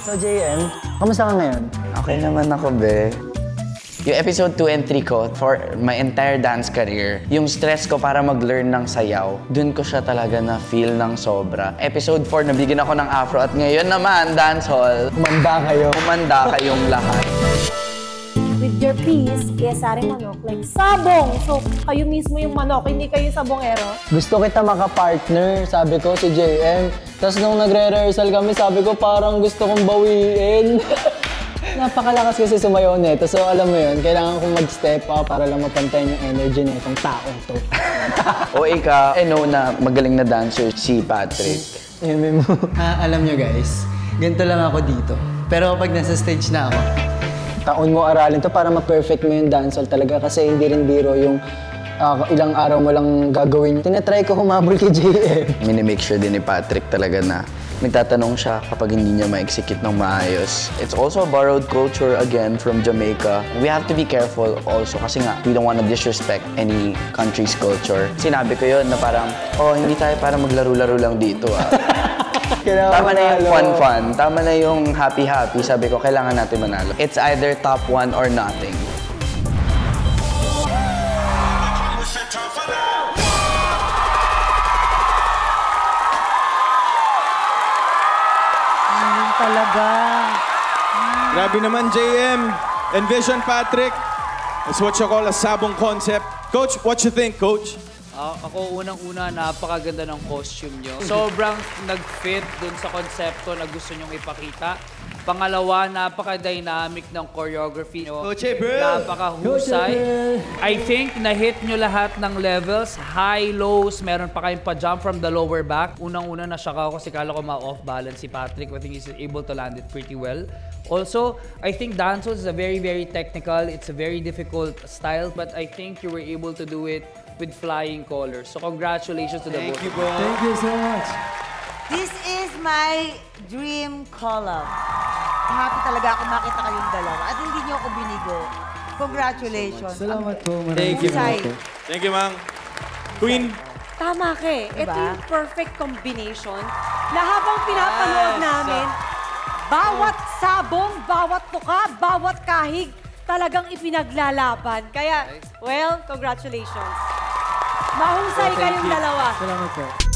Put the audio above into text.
So, JM, kamusta ka ngayon? Okay naman ako, be. Yung episode 2 and 3 ko, for my entire dance career, yung stress ko para mag-learn ng sayaw, dun ko siya talaga na-feel ng sobra. Episode 4, nabigyan ako ng afro at ngayon naman, dancehall. Kumanda kayo. Kumanda kayong lahat. With your piece, Kesari Manok, like sabong. So, kayo mismo yung manok, hindi kayo sabongero. Gusto kita makapartner, sabi ko si JM. Tapos nung nagre-rehearsal kami, sabi ko parang gusto kong bawiin. Napakalakas kasi sumayaw nito. So alam mo yun, kailangan kong mag-step up para lang mapantayin yung energy na itong taong to. O ikaw, know na magaling na dancer si Patrick. Alam nyo guys, ganito lang ako dito. Pero pag nasa stage na ako, taon mo aralin to para ma-perfect mo yung dancehall talaga kasi hindi rin biro yung ilang araw mo lang gagawin. Tinatry ko humabol kay JM. Minimake sure din ni Patrick talaga na nagtatanong siya kapag hindi niya ma-execute ng maayos. It's also a borrowed culture again from Jamaica. We have to be careful also kasi nga, we don't want to disrespect any country's culture. Sinabi ko yun na parang, oh, hindi tayo para maglaro-laro lang dito Tama na yung fun-fun, tama na yung happy-happy. Sabi ko, kailangan natin manalo. It's either top 1 or nothing. Talaga. Grabe naman, JM. Envision, Patrick. It's what you call a sabong concept. Coach, what you think, Coach? Ako unang-una, napakaganda ng costume nyo. Sobrang nag-fit dun sa konsepto na gusto nyong ipakita. Pangalawa, napaka-dynamic ng choreography nyo. Coach, bro! Napaka-husay. I think na-hit nyo lahat ng levels, high, lows, meron pa kayong pa-jump from the lower back. Unang-una, na-shock ako kasi kala ko ma-off-balance si Patrick. I think he's able to land it pretty well. Also, I think dancehall is a very, very technical. It's a very difficult style, but I think you were able to do it with flying colors. So congratulations to the both. Thank you, bro. Thank you so much. This is my dream collab. Happy talaga ako makita kayong dalawa. At hindi niyo ako binigo. Congratulations. Salamat po. Thank you, Sai. Thank you, Mang. Queen. Tama ka eh. Ito Diba? yung perfect combination na habang pinapanood namin, bawat sabong, bawat tuka, bawat kahig, talagang ipinaglalaban. Kaya, well, congratulations. Mahusay kayong dalawa. Salamat po.